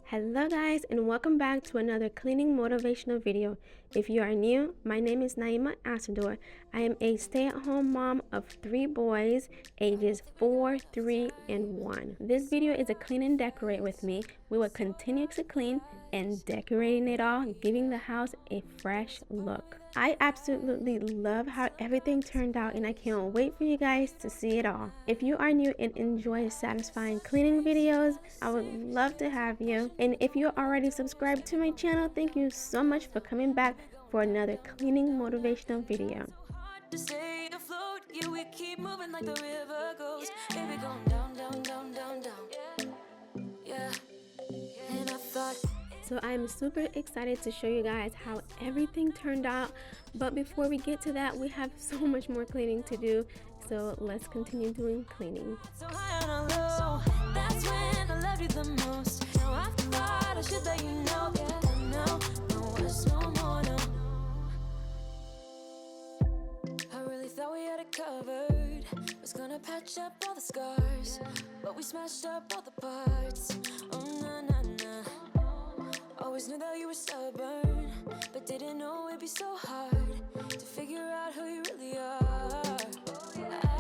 Hello guys, and welcome back to another cleaning motivational video. If you are new, my name is Naimah Altidore. I am a stay-at-home mom of 3 boys, ages 4, 3, and 1. This video is a clean and decorate with me. We will continue to clean and decorating it all, giving the house a fresh look. I absolutely love how everything turned out, and I can't wait for you guys to see it all. If you are new and enjoy satisfying cleaning videos, I would love to have you. And if you're already subscribed to my channel, thank you so much for coming back for another cleaning motivational video. To stay afloat, yeah, we keep moving like the river goes. Baby, going down, down, down, down, down. Yeah. And I thought, so I'm super excited to show you guys how everything turned out. But before we get to that, we have so much more cleaning to do. So let's continue doing cleaning. so high on a low, that's when I love you the most. Now I thought I should let you know, yeah, no, it's no more, no. I really thought we had it covered. Was gonna patch up all the scars, but we smashed up all the parts. Oh, nah, nah, nah. Always knew that you were stubborn, but didn't know it'd be so hard to figure out who you really are.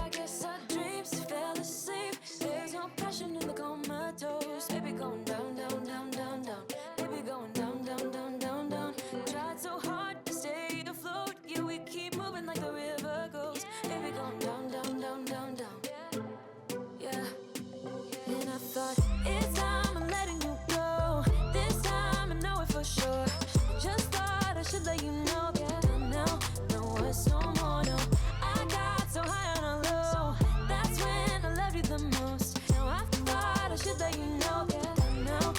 I guess our dreams fell asleep. There's no passion in the comatose. Baby, going down, down, down, down, down. Baby, going down, down, down, down, down. Tried so hard to stay afloat. Yeah, we keep moving like the river goes. Baby, going down, down, down, down, down. Yeah. And I thought, it's time I'm letting you go. This time I know it for sure. Just thought I should let you know. Yeah, no, it's no more, no. I got so high on a low. That's when I loved you the most. Now I thought I should let you know. Yeah, no,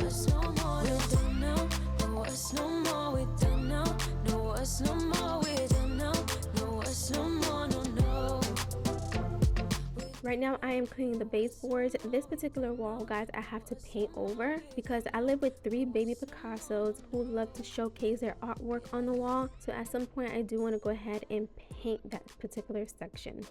it's no more, no. We don't know, no, it's no more. We don't know, no, it's no more. We don't know, no, it's no more, no, no. Right now I am cleaning the baseboards. This particular wall, guys, I have to paint over because I live with 3 baby Picassos who love to showcase their artwork on the wall. So at some point I do want to go ahead and paint that particular section.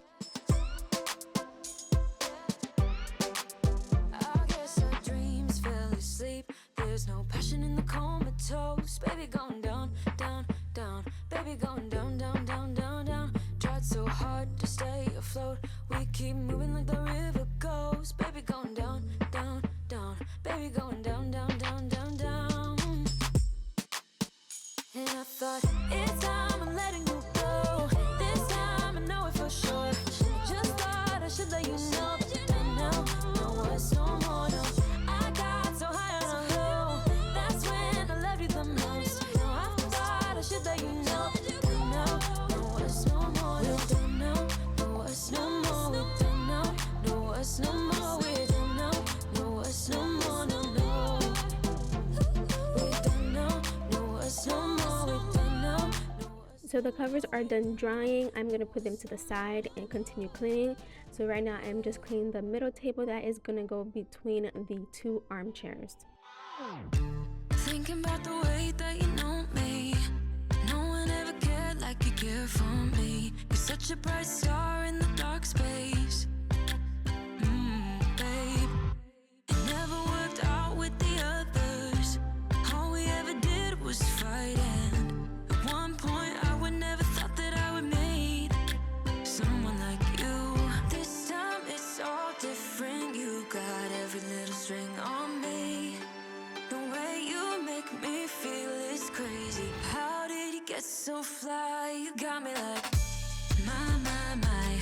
I guess our dreams fell asleep. There's no passion in the comatose. Baby, going down, down, down. Baby, going down, down, down, down, down. Tried so hard to stay afloat. We keep moving like the river goes. Baby, going down, down, down. Baby, going down, down, down, down, down. And I thought, it's time I'm letting you go. This time I know it for sure. Just thought I should let you know. No, it's no more, no. I got so high on a low. That's when I loved you the most. Now I thought I should let you know. No, it's no more, no. We don't know, no, it's no more. We don't know, no, it's no more. We don't know, no, it's no more, no, no. We don't know, no, it's no more. We don't know, no. So the covers are done drying. I'm going to put them to the side and continue cleaning. So right now I'm just cleaning the middle table that is going to go between the 2 armchairs. Thinking about the way that you know me. No one ever cared like you care for me. You're such a bright star in the dark space. Babe, it never worked out with the others. All we ever did was fight, and at one point I would never thought that I would meet someone like you. This time it's all different. You got every little string on me. The way you make me feel is crazy. How did you get so fly? You got me like, my, my, my.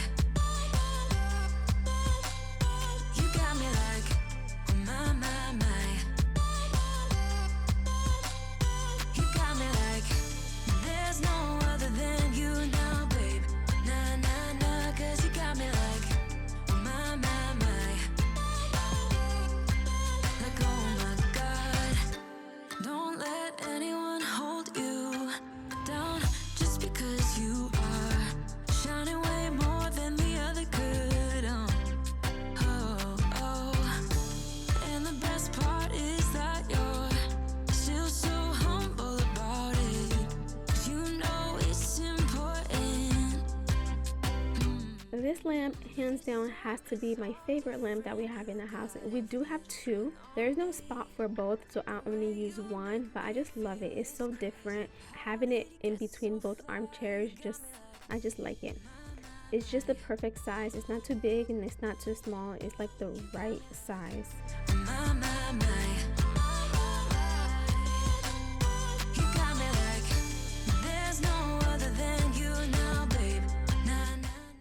You got me like, oh, my, my, my. You got me like, there's no other than you now, babe. Nah, nah, nah, 'cause you got me like, oh, my, my, my. Like, oh my God, don't let anyone hold you down just because you are lamp, hands down, has to be my favorite lamp that we have in the house. We do have two. There's no spot for both, so I only use one, but I just love it. It's so different. Having it in between both armchairs, I just like it. It's just the perfect size. It's not too big and it's not too small. It's like the right size.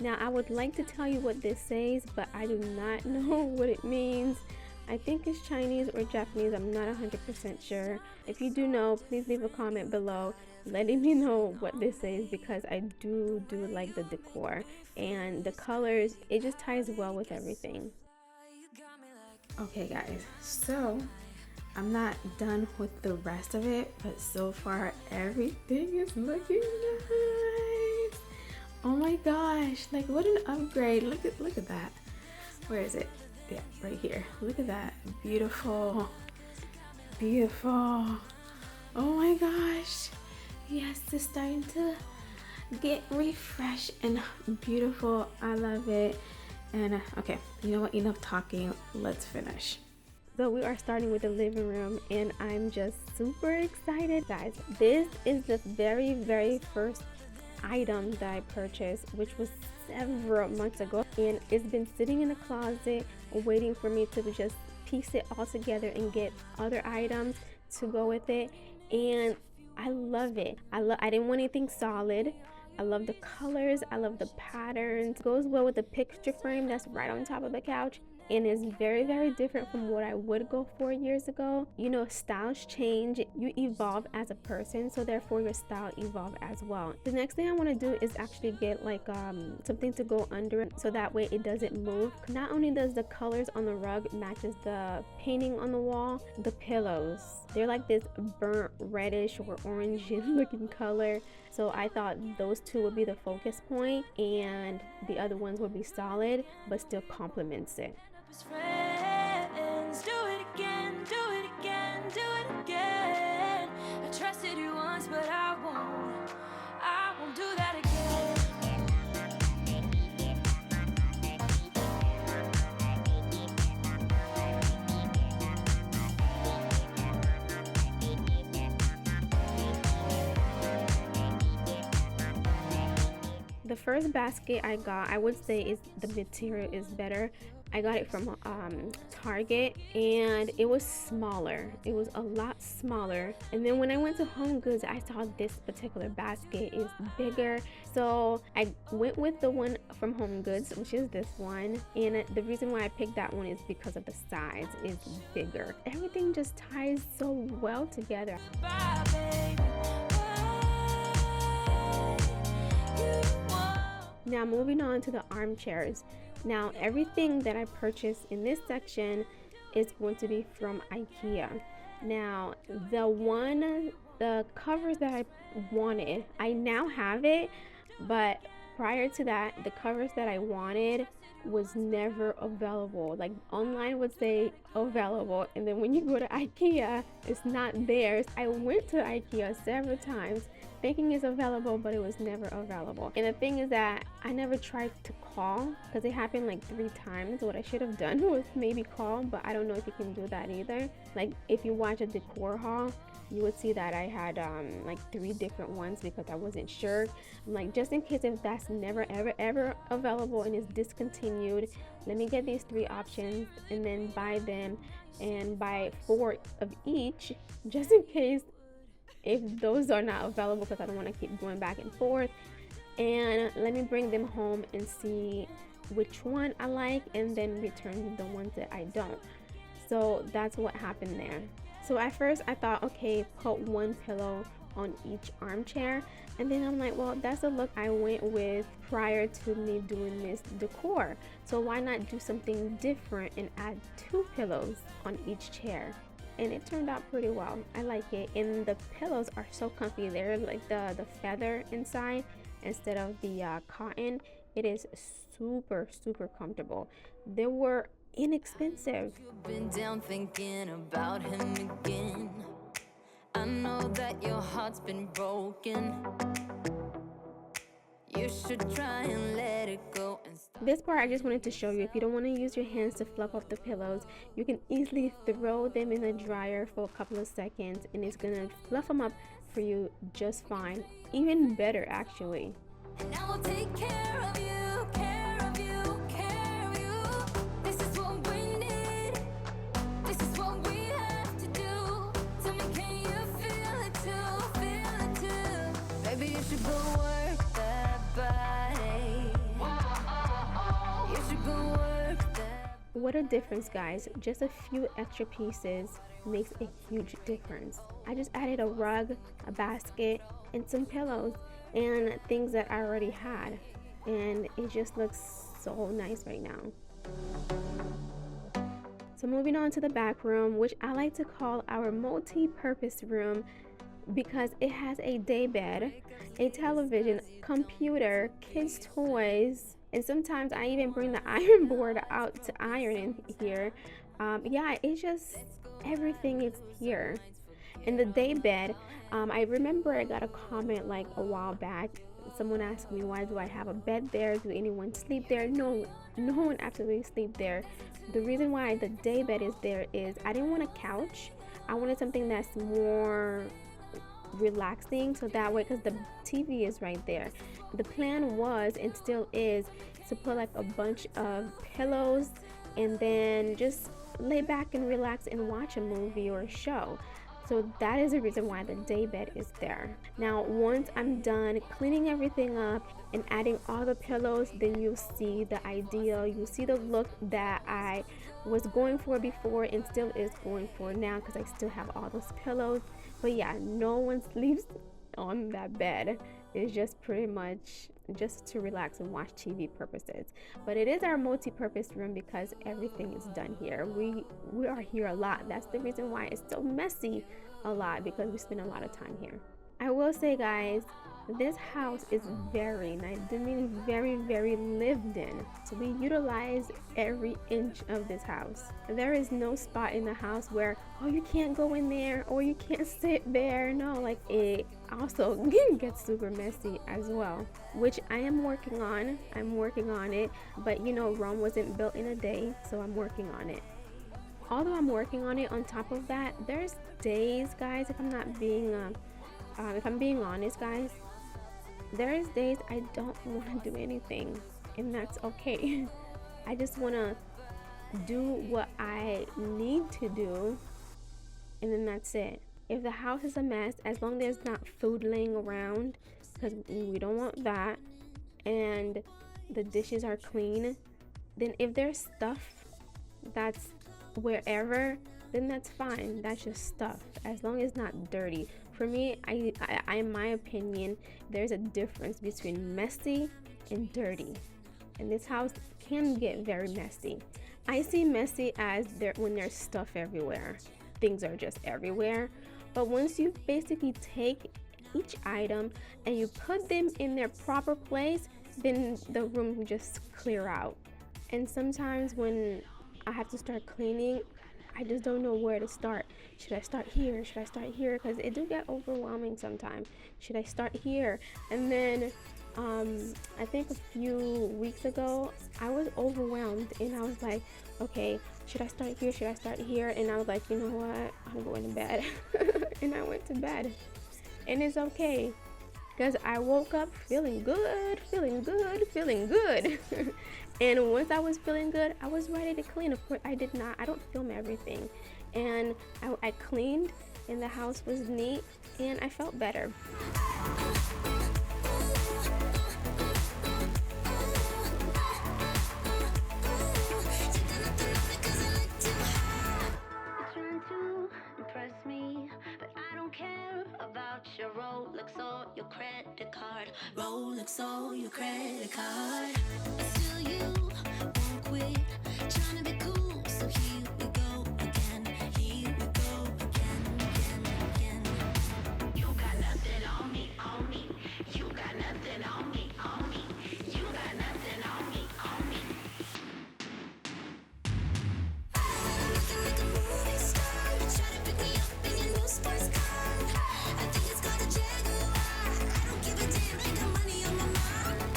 Now, I would like to tell you what this says, but I do not know what it means. I think it's Chinese or Japanese. I'm not 100% sure. If you do know, please leave a comment below letting me know what this says, because I do like the decor and the colors. It just ties well with everything. Okay guys, so I'm not done with the rest of it, but so far everything is looking nice. Oh my gosh, like what an upgrade. Look at that. Where is it? Yeah, right here. Look at that. Beautiful. Beautiful. Oh my gosh. Yes, it's starting to get refreshed and beautiful. I love it. And okay, you know what? Enough talking. Let's finish. So we are starting with the living room and I'm just super excited. Guys, this is the very first item that I purchased, which was several months ago, and it's been sitting in the closet waiting for me to just piece it all together and get other items to go with it. And I love it. I didn't want anything solid. I love the colors, I love the patterns. It goes well with the picture frame that's right on top of the couch, and is very different from what I would go for years ago. You know, styles change, you evolve as a person, so therefore your style evolve as well. The next thing I want to do is actually get like something to go under it, so that way it doesn't move. Not only does the colors on the rug matches the painting on the wall, the pillows, they're like this burnt reddish or orange looking color. So I thought those two would be the focus point, and the other ones would be solid but still complements it. Friends, do it again, do it again, do it again. I trusted you once, but I won't do that again. The first basket I got, I would say, is the material is better. I got it from Target, and it was smaller. It was a lot smaller. And then when I went to Home Goods, I saw this particular basket is bigger. So I went with the one from Home Goods, which is this one. And the reason why I picked that one is because of the size. It's bigger. Everything just ties so well together. Bye, baby. Now moving on to the armchairs. Now everything that I purchased in this section is going to be from IKEA. Now the covers that I wanted, I now have it, but prior to that, the covers that I wanted was never available. Like online would say available, and then when you go to IKEA, it's not there. I went to IKEA several times thinking it's available, but it was never available. And the thing is that I never tried to call, because it happened like 3 times. What I should have done was maybe call, but I don't know if you can do that either. Like if you watch a decor haul, you would see that I had like 3 different ones because I wasn't sure. I'm like, just in case if that's never ever available and is discontinued, let me get these 3 options and then buy them, and buy 4 of each, just in case if those are not available, because I don't want to keep going back and forth. And let me bring them home and see which one I like, and then return the ones that I don't. So that's what happened there. So at first I thought, okay, put 1 pillow on each armchair, and then I'm like, well, that's the look I went with prior to me doing this decor, so why not do something different and add 2 pillows on each chair? And it turned out pretty well. I like it, and the pillows are so comfy. They're like the feather inside instead of the cotton. It is super comfortable. They were inexpensive. You've been down thinking about him again. I know that your heart's been broken. You should try and let it go and This part I just wanted to show you. If you don't want to use your hands to fluff up the pillows, you can easily throw them in the dryer for a couple of seconds and it's gonna fluff them up for you just fine. Even better, actually. and I will take care of you, care of you, care of you. This is what we need. This is what we have to do. Tell me, can you feel it too? Feel it too? Maybe you should go work that body. You should go work that. What a difference, guys. Just a few extra pieces makes a huge difference. I just added a rug, a basket, and some pillows and things that I already had, and it just looks so nice right now. So moving on to the back room, which I like to call our multi-purpose room because it has a day bed, a television, computer, kids' toys, and sometimes I even bring the iron board out to iron in here. Yeah, it's just everything is here. In the day bed, I remember I got a comment like a while back. Someone asked me, why do I have a bed there? Do anyone sleep there? No one absolutely sleep there. The reason why the day bed is there is I didn't want a couch. I wanted something that's more relaxing, so that way, because the TV is right there. The plan was and still is to put like a bunch of pillows and then just lay back and relax and watch a movie or a show. So that is the reason why the day bed is there. Now, once I'm done cleaning everything up and adding all the pillows, then you'll see the ideal, you'll see the look that I was going for before and still is going for now, because I still have all those pillows. But yeah, no one sleeps on that bed. It's just pretty much just to relax and watch TV purposes. But it is our multi-purpose room because everything is done here. We are here a lot. That's the reason why it's so messy a lot, because we spend a lot of time here. I will say, guys, this house is very nice. I mean, very, very lived in. So we utilize every inch of this house. There is no spot in the house where, oh, you can't go in there or you can't sit there. No, like, it also gets super messy as well, which I am working on. I'm working on it, but you know, Rome wasn't built in a day, so I'm working on it. Although I'm working on it, on top of that, there's days, guys, if I'm being honest, guys, there's days I don't want to do anything, and that's okay. I just want to do what I need to do, and then that's it. If the house is a mess, as long as there's not food laying around, because we don't want that, and the dishes are clean, then if there's stuff that's wherever, then that's fine. That's just stuff, as long as it's not dirty. For me, I in my opinion, there's a difference between messy and dirty, and this house can get very messy. I see messy as when there's stuff everywhere, things are just everywhere. But once you basically take each item and you put them in their proper place, then the room will just clear out. And sometimes when I have to start cleaning, I just don't know where to start. Should I start here? Should I start here? Because it do get overwhelming sometimes. Should I start here? And then I think a few weeks ago, I was overwhelmed and I was like, okay, should I start here? Should I start here? And I was like, you know what? I'm going to bed. And I went to bed. And it's okay, because I woke up feeling good, feeling good, feeling good. And once I was feeling good, I was ready to clean. Of course, I don't film everything. And I cleaned, and the house was neat, and I felt better. Your Rolex or your credit card. Rolex or your credit card. Still you won't quit. Trying to be cool, so here we go again. Here we go again. You got nothing on me, on me. You got nothing on me, on me. You got nothing on me, on me. Looking like a movie star. Try to pick me up in your new sports car. I think it's called a Jaguar. I don't give a damn, ain't got money on my mind.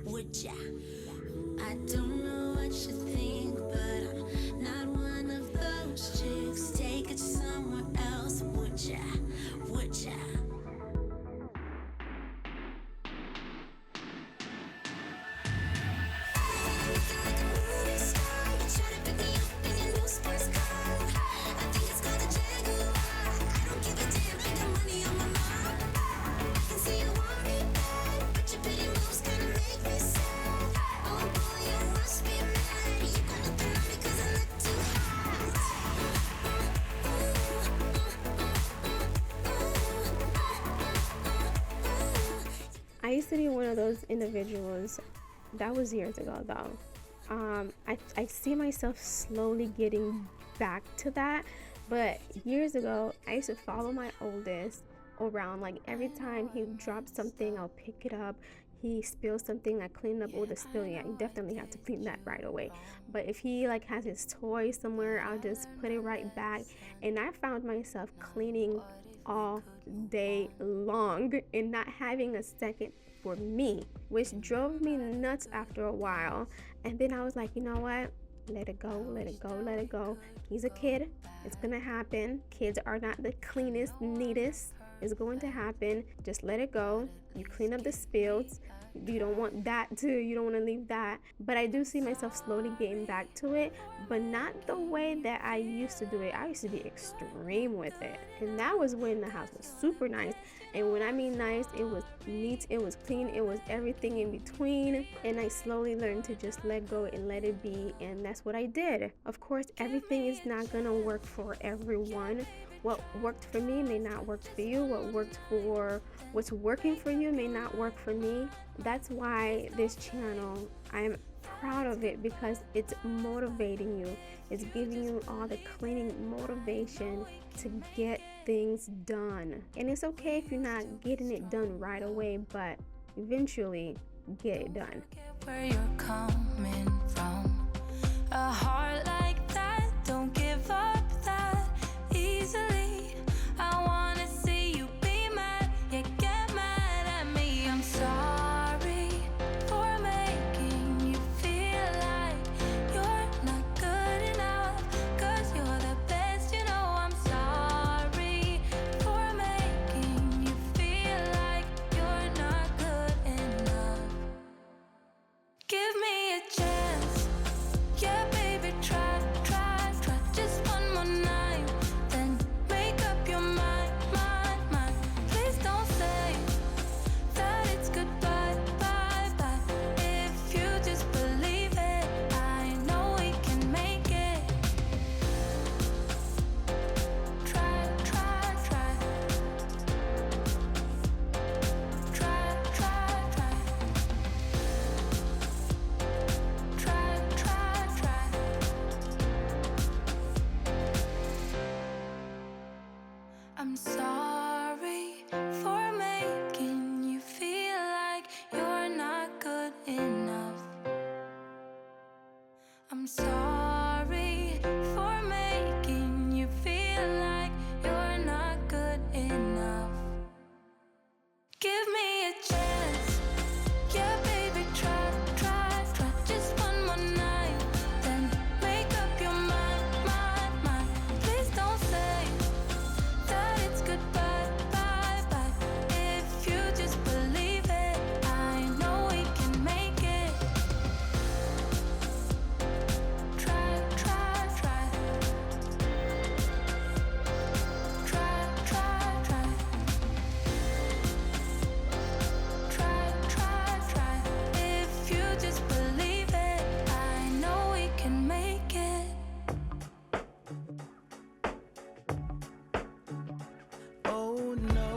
would ya? I don't know what you think, but I'm not one of those chicks. Take it somewhere else, would ya? Would ya? I used to be one of those individuals. That was years ago though. I see myself slowly getting back to that, but years ago I used to follow my oldest around. Like every time he dropped something, I'll pick it up. He spills something, I clean up all the spill. Yeah, you definitely have to clean that right away. But if he like has his toy somewhere, I'll just put it right back. And I found myself cleaning all day long and not having a second for me, which drove me nuts after a while. And then I was like, you know what, let it go, let it go, let it go. He's a kid, it's gonna happen. Kids are not the cleanest, neatest. It's going to happen. Just let it go. You clean up the spills. You don't want that too. You don't want to leave that. But I do see myself slowly getting back to it, but not the way that I used to do it. I used to be extreme with it. And that was when the house was super nice. And when I mean nice, it was neat, it was clean, it was everything in between. And I slowly learned to just let go and let it be. And that's what I did. Of course, everything is not gonna work for everyone. What worked for me may not work for you. What's working for you may not work for me. That's why this channel, I'm proud of it, because it's motivating you. It's giving you all the cleaning motivation to get things done. And it's okay if you're not getting it done right away, but eventually get it done. Where you're coming from, a heart like that, don't give up that easily. I wanna see you be mad, yeah, get mad at me. I'm sorry for making you feel like you're not good enough, 'cause you're the best, you know. I'm sorry for making you feel like you're not good enough. Give me a chance, yeah, baby, try, try, try, just one more night, then make up your mind, mind, mind. Please don't say that it's goodbye, bye, bye. If you just believe it, I know we can make it. Try, try, try. Try, try, try. Try, try, try. I'm sorry for making you feel like you're not good enough. I'm sorry for making you feel like you're not good enough. Give me a chance, yeah, baby, try, try, try, just one more night, then make up your mind, mind, mind. Please don't say that it's goodbye, bye, bye. If you just believe it, I know we can make it. Try, try, try. Try, try, try. Try, try, try. If you just believe it, I know we can make it. Oh no,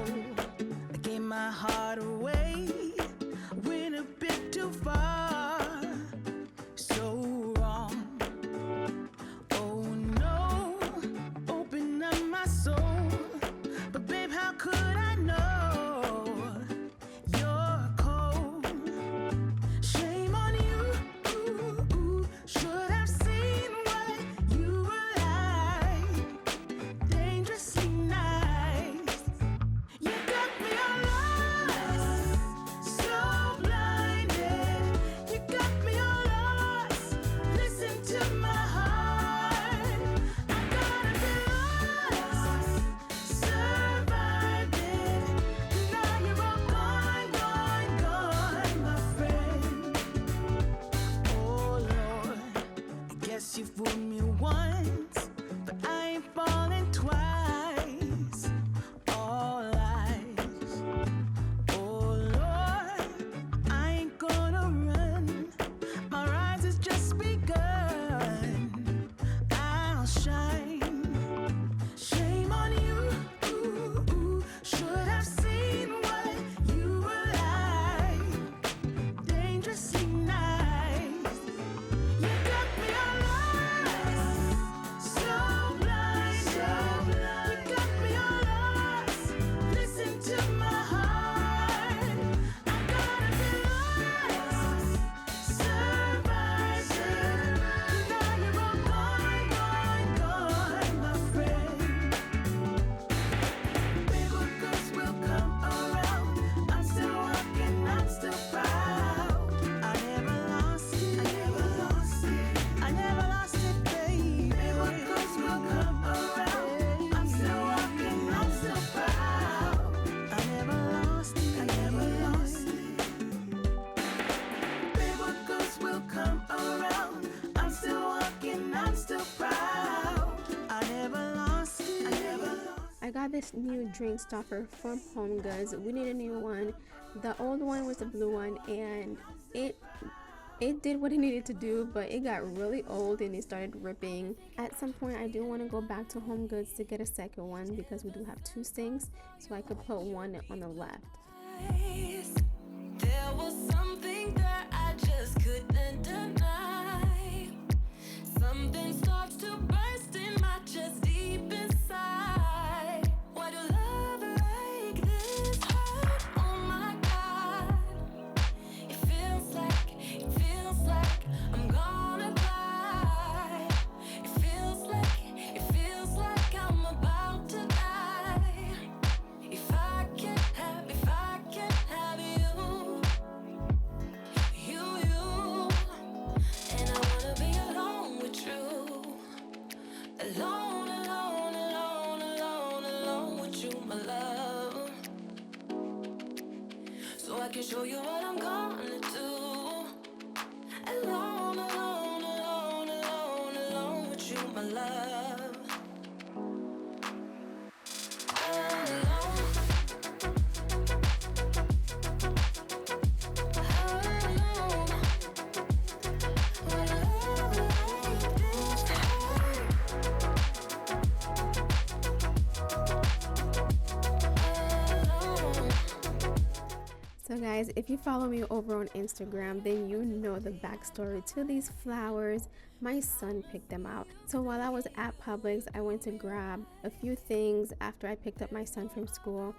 I gave my heart away. Went a bit too far, so wrong. Oh no, open up my soul. But babe, how could I know you're cold? Shame on you, should have seen what you were like. Dangerously nice. You got me all lost, so blinded. drink stopper from Home Goods. We need a new one. The old one was the blue one, and it did what it needed to do, but it got really old and it started ripping. At some point I do want to go back to Home Goods to get a second one because we do have 2 sinks, so I could put one on the left. There was something that I just couldn't deny. Something starts to burst in my chest deep inside. Why do love like this hurt? Oh my God. It feels like I'm gonna die. It feels like I'm about to die. If I can't have you, and I wanna be alone with you. Alone with you, my love. So I can show you what I'm gonna do. Alone with you, my love. So guys, if you follow me over on Instagram, then you know the backstory to these flowers. My son picked them out. So while I was at Publix, I went to grab a few things after I picked up my son from school.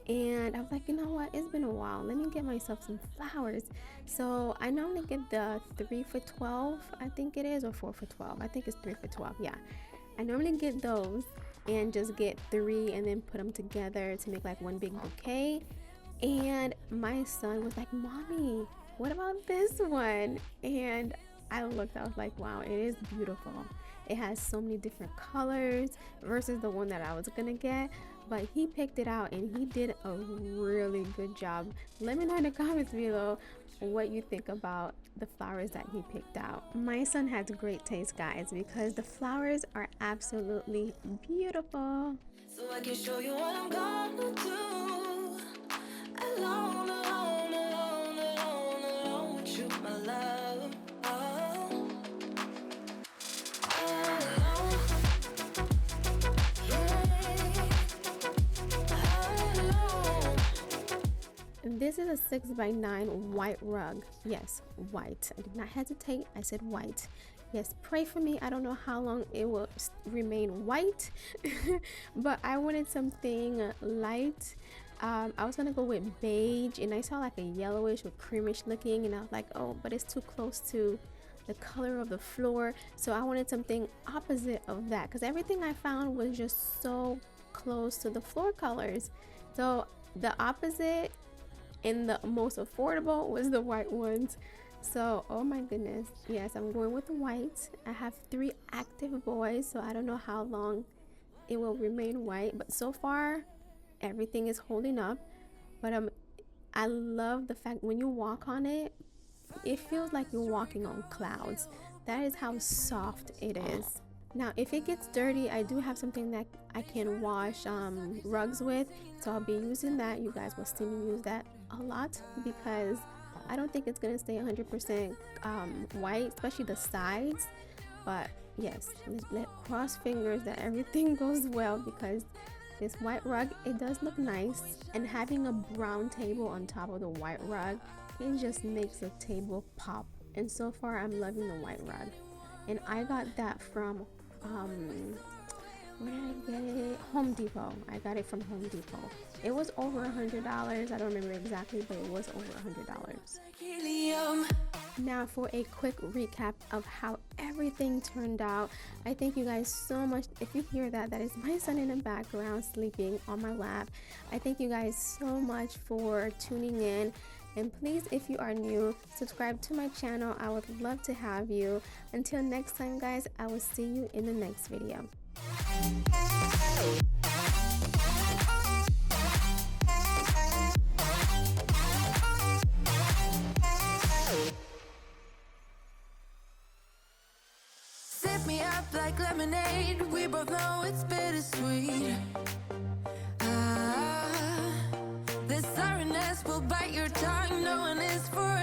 And I was like, you know what, it's been a while, let me get myself some flowers. So I normally get the 3 for $12, I think it is, or 4 for $12. I think it's 3 for $12, yeah. I normally get those and just get 3 and then put them together to make like one big bouquet. And my son was like, Mommy, what about this one? And I looked, I was like, wow, it is beautiful. It has so many different colors versus the one that I was gonna get. But he picked it out and he did a really good job. Let me know in the comments below what you think about the flowers that he picked out. My son has great taste, guys, because the flowers are absolutely beautiful. So I can show you what I'm gonna do. Alone with you, my love. This is a 6x9 white rug. Yes, white. I did not hesitate. I said white. Yes, pray for me. I don't know how long it will remain white, but I wanted something light. I was gonna go with beige, and I saw like a yellowish or creamish looking, and I was like, oh, but it's too close to the color of the floor. So I wanted something opposite of that, because everything I found was just so close to the floor colors. So the opposite and the most affordable was the white ones. So oh my goodness, yes, I'm going with the white. I have 3 active boys, so I don't know how long it will remain white, but so far everything is holding up. But I love the fact when you walk on it, it feels like you're walking on clouds. That is how soft it is. Now if it gets dirty, I do have something that I can wash rugs with, so I'll be using that. You guys will see me use that a lot because I don't think it's gonna stay 100% white, especially the sides. But yes, let's cross fingers that everything goes well, because this white rug, it does look nice, and having a brown table on top of the white rug, it just makes the table pop. And so far I'm loving the white rug, and I got that from where did I get it? Home Depot. I got it from Home Depot. It was over $100. I don't remember exactly, but it was over $100. Now for a quick recap of how everything turned out. I thank you guys so much. If you hear that, that is my son in the background sleeping on my lap. I thank you guys so much for tuning in. And please, if you are new, subscribe to my channel. I would love to have you. Until next time, guys, I will see you in the next video. Sip me up like lemonade. We both know it's bittersweet. will bite your tongue. No one is forever.